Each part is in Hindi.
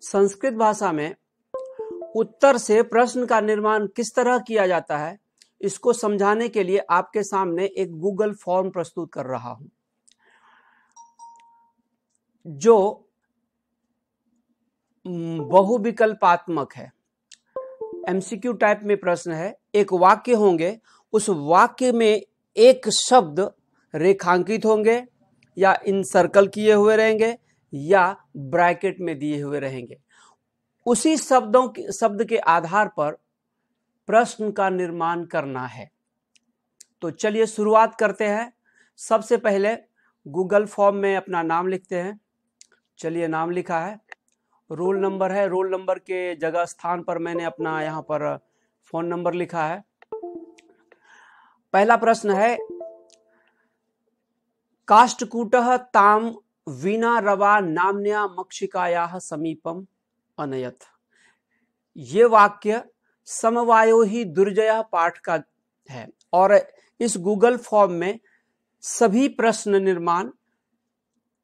संस्कृत भाषा में उत्तर से प्रश्न का निर्माण किस तरह किया जाता है, इसको समझाने के लिए आपके सामने एक गूगल फॉर्म प्रस्तुत कर रहा हूं, जो बहुविकल्पात्मक है। एमसीक्यू टाइप में प्रश्न है। एक वाक्य होंगे, उस वाक्य में एक शब्द रेखांकित होंगे या इनसर्कल किए हुए रहेंगे या ब्रैकेट में दिए हुए रहेंगे। उसी शब्द के आधार पर प्रश्न का निर्माण करना है। तो चलिए शुरुआत करते हैं। सबसे पहले गूगल फॉर्म में अपना नाम लिखते हैं। चलिए, नाम लिखा है, रोल नंबर है, रोल नंबर के जगह स्थान पर मैंने अपना यहाँ पर फोन नंबर लिखा है। पहला प्रश्न है, काष्ठकूटः ताम वीणा रवा नाम्न्या मक्षिकायाः समीपम अनयत। ये वाक्य समवायो ही दुर्जया पाठ का है और इस गूगल फॉर्म में सभी प्रश्न निर्माण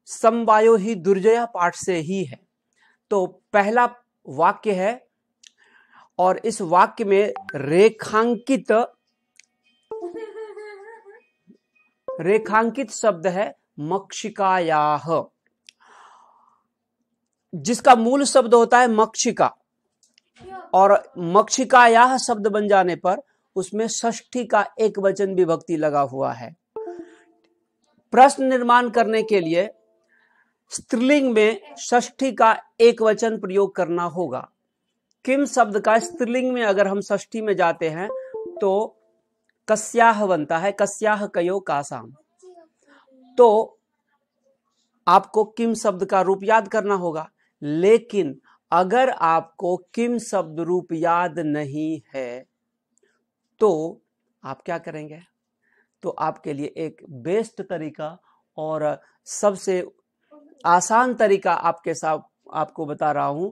समवायो ही दुर्जया पाठ से ही है। तो पहला वाक्य है और इस वाक्य में रेखांकित शब्द है मक्षिकायाः, जिसका मूल शब्द होता है मक्षिका, और मक्षिकायाः शब्द बन जाने पर उसमें षष्ठी का एक वचन विभक्ति लगा हुआ है। प्रश्न निर्माण करने के लिए स्त्रीलिंग में षष्ठी का एक वचन प्रयोग करना होगा। किम शब्द का स्त्रीलिंग में अगर हम षष्ठी में जाते हैं तो कस्याह बनता है, कस्याह कयो कासाम। तो आपको किम शब्द का रूप याद करना होगा। लेकिन अगर आपको किम शब्द रूप याद नहीं है तो आप क्या करेंगे? तो आपके लिए एक बेस्ट तरीका और सबसे आसान तरीका आपको बता रहा हूं।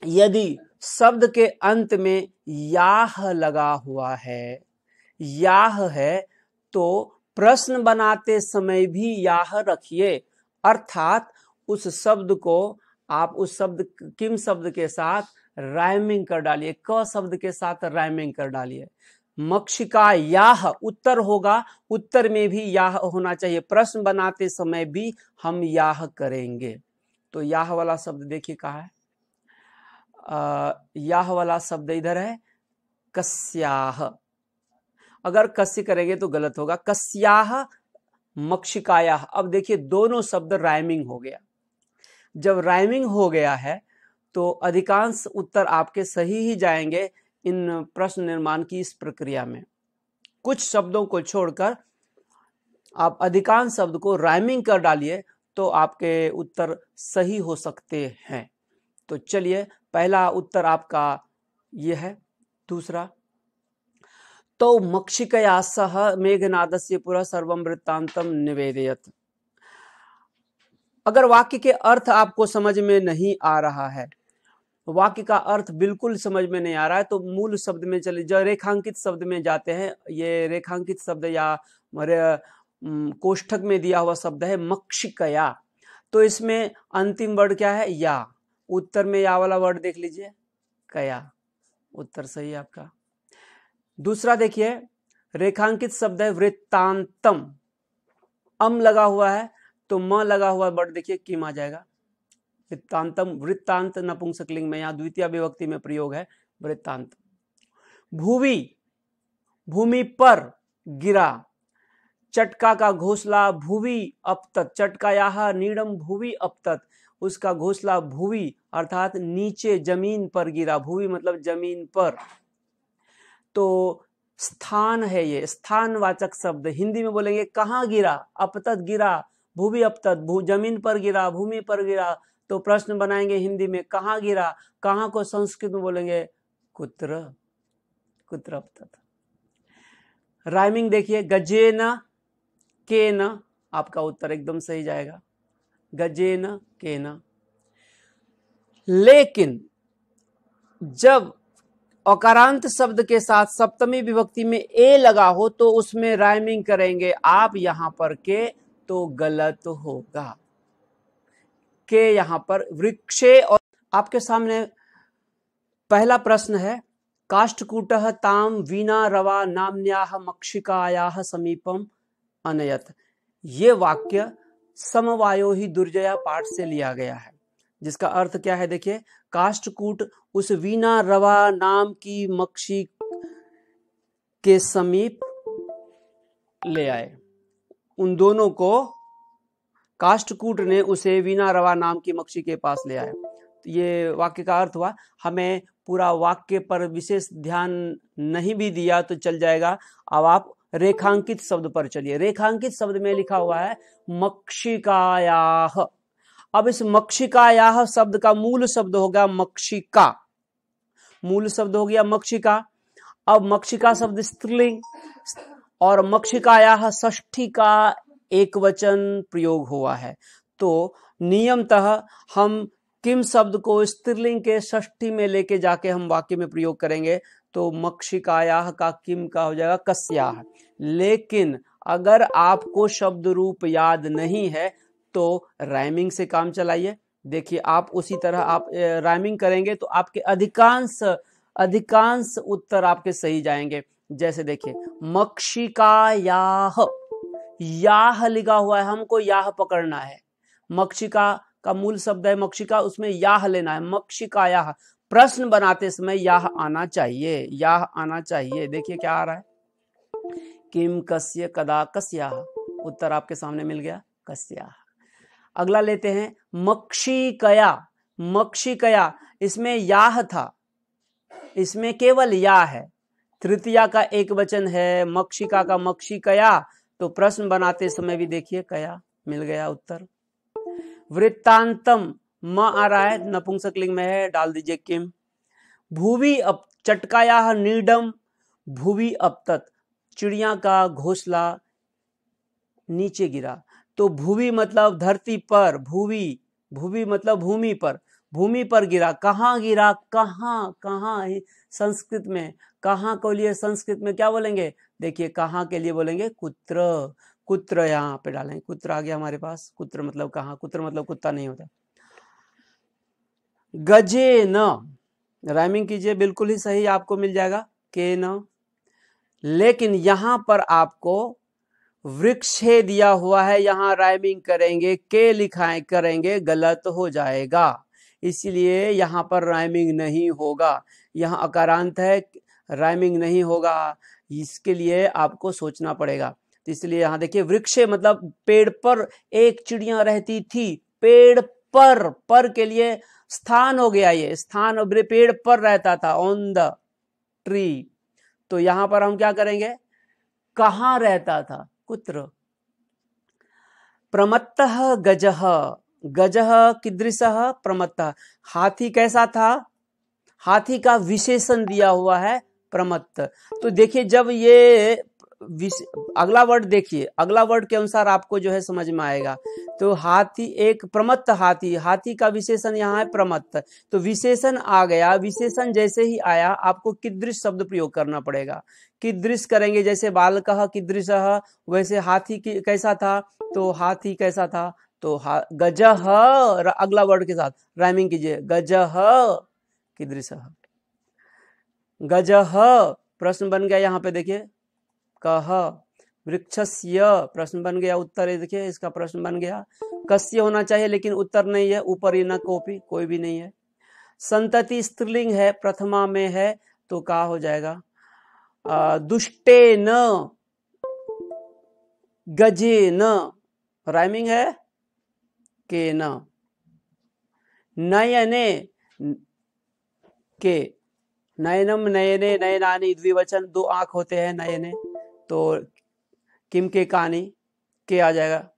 यदि शब्द के अंत में याह लगा हुआ है, याह है, तो प्रश्न बनाते समय भी याह रखिए, अर्थात उस शब्द को आप उस शब्द किम शब्द के साथ राइमिंग कर डालिए, क शब्द के साथ राइमिंग कर डालिए। मक्षिका याह उत्तर होगा, उत्तर में भी याह होना चाहिए। प्रश्न बनाते समय भी हम याह करेंगे। तो याह वाला शब्द देखिए कहाँ है। याह वाला शब्द इधर है, कस्याह। अगर कस्य करेंगे तो गलत होगा, कस्याह मक्षिकायाः। अब देखिए दोनों शब्द राइमिंग हो गया। जब राइमिंग हो गया है तो अधिकांश उत्तर आपके सही ही जाएंगे इन प्रश्न निर्माण की इस प्रक्रिया में। कुछ शब्दों को छोड़कर आप अधिकांश शब्द को राइमिंग कर डालिए तो आपके उत्तर सही हो सकते हैं। तो चलिए, पहला उत्तर आपका यह है। दूसरा, तो मक्षिकया सह मेघनादस्य पुरः सर्वं वृत्तांतम निवेदयत्। अगर वाक्य के अर्थ आपको समझ में नहीं आ रहा है, वाक्य का अर्थ बिल्कुल समझ में नहीं आ रहा है, तो मूल शब्द में चले, जो रेखांकित शब्द में जाते हैं। ये रेखांकित शब्द या कोष्ठक में दिया हुआ शब्द है मक्षिकया। तो इसमें अंतिम वर्ड क्या है? या। उत्तर में या वाला वर्ड देख लीजिए, कया। उत्तर सही है आपका। दूसरा देखिए, रेखांकित शब्द है वृत्तांतम, अम लगा हुआ है तो म लगा हुआ वर्ड देखिए किम आ जाएगा। वृत्तांतम, वृत्तांत नपुंसकलिंग में, यहाँ द्वितीय विभक्ति में प्रयोग है वृत्तांत। भूवि, भूमि पर गिरा। चटका का घोंसला भूवि अपतत, चटकायाः नीडम भूवि अपतत, उसका घोंसला भूवि अर्थात नीचे जमीन पर गिरा। भूवि मतलब जमीन पर। तो स्थान है, ये स्थानवाचक शब्द। हिंदी में बोलेंगे कहाँ गिरा? अपतत गिरा, भूवि अपतत, जमीन पर गिरा, भूमि पर गिरा। तो प्रश्न बनाएंगे हिंदी में कहाँ गिरा। कहाँ को संस्कृत में बोलेंगे कुत्र, कुत्र अपतत। राइमिंग देखिए, गजेन केन, आपका उत्तर एकदम सही जाएगा, गजेन केन। लेकिन जब अकारांत शब्द के साथ सप्तमी विभक्ति में ए लगा हो तो उसमें राइमिंग करेंगे आप यहां पर के, तो गलत होगा। के यहां पर वृक्षे और आपके सामने पहला प्रश्न है, काष्ठकूटः ताम वीणा रवा नाम्न्याः मक्षिकायाः समीपम अनयत। ये वाक्य समवायो ही दुर्जया पाठ से लिया गया है, जिसका अर्थ क्या है देखिए, काष्ठकूट उस वीणा रवा नाम की मक्षी के समीप ले आए। उन दोनों को काष्ठकूट ने उसे वीणा रवा नाम की मक्षी के पास ले आए। ये वाक्य का अर्थ हुआ। हमें पूरा वाक्य पर विशेष ध्यान नहीं भी दिया तो चल जाएगा। अब आप रेखांकित शब्द पर चलिए। रेखांकित शब्द में लिखा हुआ है मक्षिकायाः। अब इस मक्षिकायाः शब्द का मूल शब्द होगा मक्षिका, मूल शब्द हो गया मक्षिका। अब मक्षिका शब्द स्त्रीलिंग और मक्षिकायाः षष्ठी का एक वचन प्रयोग हुआ है, तो नियमतः हम किम शब्द को स्त्रीलिंग के षष्ठी में लेके जाके हम वाक्य में प्रयोग करेंगे, तो मक्षिकायाः का किम का हो जाएगा कस्याः। लेकिन अगर आपको शब्द रूप याद नहीं है तो राइमिंग से काम चलाइए। देखिए, आप उसी तरह आप राइमिंग करेंगे तो आपके अधिकांश उत्तर आपके सही जाएंगे। जैसे देखिए, मक्षिकायाः, याह लिखा हुआ है, हमको याह पकड़ना है। मक्षिका का मूल शब्द है मक्षिका, उसमें याह लेना है। मक्षिकायाः, प्रश्न बनाते समय याह आना चाहिए, याह आना चाहिए। देखिए क्या आ रहा है, किम कस्य कदा कस्याः। उत्तर आपके सामने मिल गया, कस्याः। अगला लेते हैं मक्षिकया। मक्षिकया, इसमें याह था, इसमें केवल या है। तृतीया का एक वचन है, मक्षिका का मक्षिकया, तो प्रश्न बनाते समय भी देखिए कया मिल गया उत्तर। वृत्तांतम, म आ रहा है, नपुंसकलिंग में है, डाल दीजिए किम। भुवि अप चटकायाः नीडम भुवि अपतत, चिड़िया का घोंसला नीचे गिरा। तो भुवि मतलब धरती पर, भुवि, भुवि मतलब भूमि पर, भूमि पर गिरा। कहाँ गिरा, कहाँ, कहाँ संस्कृत में कहाँ को लिए संस्कृत में क्या बोलेंगे, देखिए कहाँ के लिए बोलेंगे कुत्र। कुत्र यहाँ पे डालेंगे, कुत्र आ गया हमारे पास। कुत्र मतलब कहाँ, कुत्र मतलब कुत्ता नहीं होता। गजे न, राइमिंग कीजिए, बिल्कुल ही सही आपको मिल जाएगा, के न। लेकिन यहां पर आपको वृक्ष दिया हुआ है, यहां राइमिंग करेंगे, के लिखाएं करेंगे, गलत हो जाएगा। इसलिए यहां पर राइमिंग नहीं होगा। यहां अकारांत है, राइमिंग नहीं होगा। इसके लिए आपको सोचना पड़ेगा। तो इसलिए यहां देखिए, वृक्ष मतलब पेड़ पर एक चिड़िया रहती थी। पेड़ पर के लिए स्थान हो गया, ये स्थान, पेड़ पर रहता था, ऑन द ट्री। तो यहां पर हम क्या करेंगे, कहां रहता था, कुत्र। प्रमत्तः गजः, गजः कीदृशः प्रमत्तः, हाथी कैसा था, हाथी का विशेषण दिया हुआ है प्रमत्त। तो देखिए, जब ये अगला वर्ड देखिए, अगला वर्ड के अनुसार आपको जो है समझ में आएगा। तो हाथी, एक प्रमत्त हाथी, हाथी का विशेषण यहाँ है प्रमत्त। तो विशेषण आ गया, विशेषण जैसे ही आया आपको कीदृश शब्द प्रयोग करना पड़ेगा। कीदृश करेंगे, जैसे बालकः कीदृशः, वैसे हाथी कैसा था, तो हाथी कैसा था, तो गजः, अगला वर्ड के साथ राइमिंग कीजिए, गजः कीदृशः। गजः प्रश्न बन गया, यहाँ पे देखिए कह। वृक्षस्य प्रश्न बन गया, उत्तर देखिए इसका प्रश्न बन गया। कस्य होना चाहिए लेकिन उत्तर नहीं है, ऊपर ही न कॉपी, कोई भी नहीं है। संतति स्त्रीलिंग है, प्रथमा में है, तो क्या हो जाएगा, दुष्टे न गजे न, राइमिंग है, के न। नयने के, नयनम नयने नयनानी द्विवचन, दो आंख होते हैं नयने, तो किम के कानी, के आ जाएगा।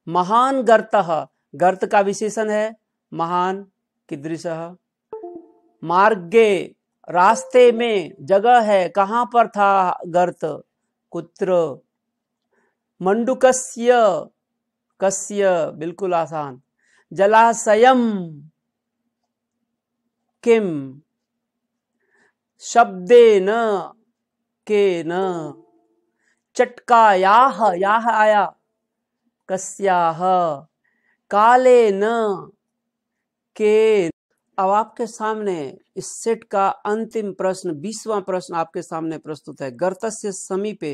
महान गर्तः, गर्त का विशेषण है महान, कीदृशः। मार्गे, रास्ते में, जगह है, कहां पर था गर्त, कुत्र। मंडुकस्य, कस्य, बिल्कुल आसान। जलाशयम, किम। शब्देन, के न। चटकायाः, याह आया, कस्याः। कालेन, के। अब आपके सामने इस सेट का अंतिम प्रश्न 20वां प्रश्न आपके सामने प्रस्तुत है। गर्तस्य समीपे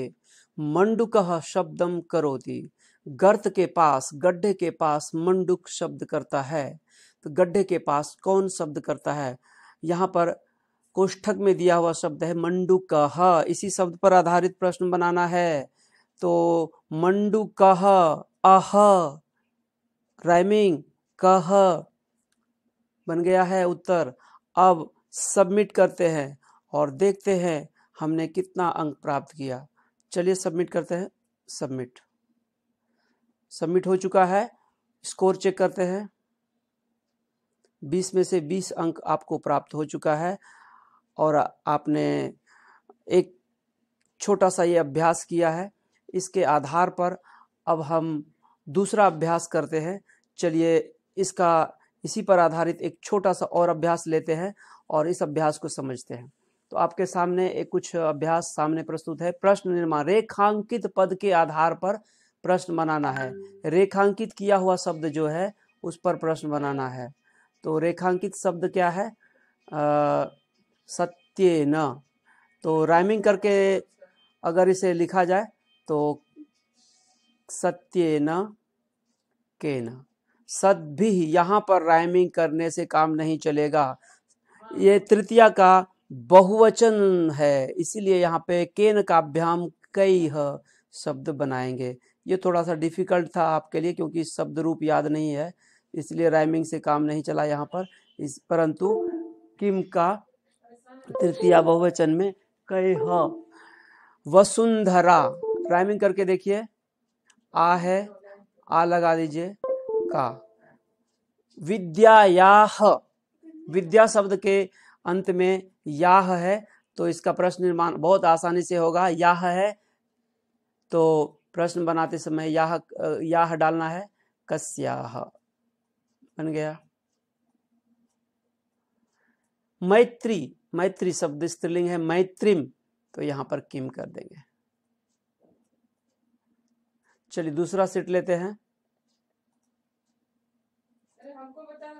मंडूकः शब्दम करोति। गर्त के पास, गड्ढे के पास मंडूक शब्द करता है। तो गड्ढे के पास कौन शब्द करता है? यहाँ पर कोष्ठक में दिया हुआ शब्द है मंडूकः। इसी शब्द पर आधारित प्रश्न बनाना है। तो मंडूकः, अह, राइमिंग, कह बन गया है उत्तर। अब सबमिट करते हैं और देखते हैं हमने कितना अंक प्राप्त किया। चलिए सबमिट करते हैं। सबमिट सबमिट हो चुका है। स्कोर चेक करते हैं। 20 में से 20 अंक आपको प्राप्त हो चुका है और आपने एक छोटा सा ये अभ्यास किया है। इसके आधार पर अब हम दूसरा अभ्यास करते हैं। चलिए इसी पर आधारित एक छोटा सा और अभ्यास लेते हैं और इस अभ्यास को समझते हैं। तो आपके सामने एक कुछ अभ्यास सामने प्रस्तुत है। प्रश्न निर्माण, रेखांकित पद के आधार पर प्रश्न बनाना है। रेखांकित किया हुआ शब्द जो है उस पर प्रश्न बनाना है। तो रेखांकित शब्द क्या है? सत्येन। तो राइमिंग करके अगर इसे लिखा जाए तो सत्येन केन। सद्भिः, यहाँ पर राइमिंग करने से काम नहीं चलेगा। ये तृतीया का बहुवचन है, इसीलिए यहाँ पे केन काभ्याम कई शब्द बनाएंगे। ये थोड़ा सा डिफिकल्ट था आपके लिए क्योंकि शब्द रूप याद नहीं है, इसलिए राइमिंग से काम नहीं चला यहाँ पर। परंतु किम का तृतीया बहुवचन में कई ह। वसुंधरा, राइमिंग करके देखिए। आ है, आ लगा दीजिए, का। विद्यायाह, विद्या शब्द के अंत में याह है तो इसका प्रश्न निर्माण बहुत आसानी से होगा। याह है तो प्रश्न बनाते समय याह डालना है। कस्याह बन गया। मैत्री, मैत्री शब्द स्त्रीलिंग है। मैत्रीम, तो यहां पर किम कर देंगे। चलिए दूसरा सेट लेते हैं। हमको बता।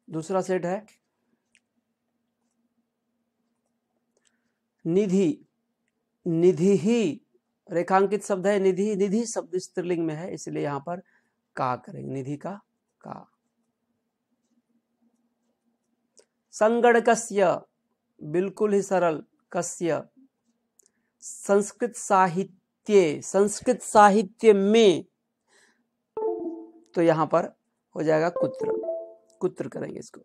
दूसरा सेट है निधि। निधि ही रेखांकित शब्द है। निधि, निधि शब्द स्त्रीलिंग में है इसलिए यहां पर का करेंगे। निधि का का। संगणकस्य, बिल्कुल ही सरल। कस्य, संस्कृत साहित्य, संस्कृत साहित्य में, तो यहां पर हो जाएगा कुत्र। कुत्र करेंगे इसको,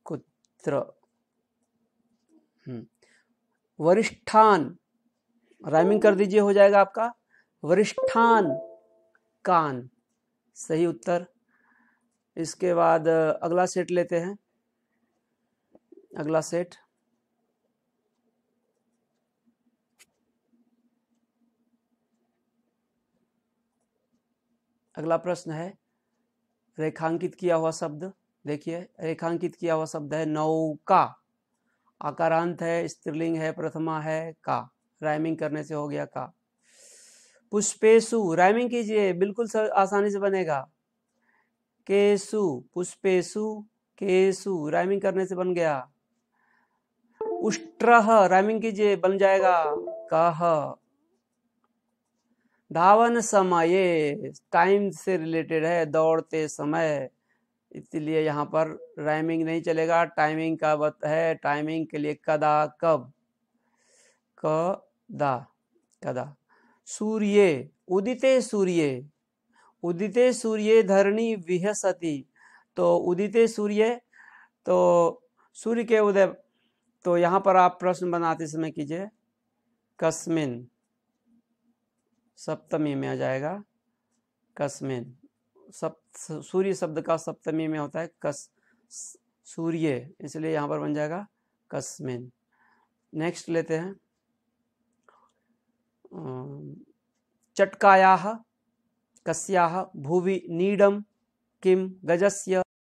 कुत्र। वरिष्ठान, राइमिंग कर दीजिए, हो जाएगा आपका वरिष्ठान कान। सही उत्तर। इसके बाद अगला सेट लेते हैं। अगला सेट अगला प्रश्न है रेखांकित किया हुआ शब्द। देखिए रेखांकित किया हुआ शब्द है नौका। आकारांत है, स्त्रीलिंग है, प्रथमा है, का। राइमिंग करने से हो गया का। पुष्पेशु, राइमिंग कीजिए, बिल्कुल आसानी से बनेगा। केसु, पुष्पेशु, केसु, राइमिंग करने से बन गया। उष्ट्रः, राइमिंग कीजिए, बन जाएगा कह। धावन समये, टाइम से रिलेटेड है, दौड़ते समय, इसलिए यहाँ पर राइमिंग नहीं चलेगा, टाइमिंग का बात है। टाइमिंग के लिए कदा, कब, कदा, कदा। सूर्य, उदिते सूर्य, उदिते सूर्य धरणी विहसति। तो उदिते सूर्य, तो सूर्य के उदय, तो यहाँ पर आप प्रश्न बनाते समय कीजिए कस्मिन, सप्तमी में आ जाएगा कस्मिन। सूर्य शब्द का सप्तमी में होता है कस, सूर्य, इसलिए यहाँ पर बन जाएगा कस्मिन। नेक्स्ट लेते हैं चटकायाः कस्याः भुवि नीडम किम गजस्य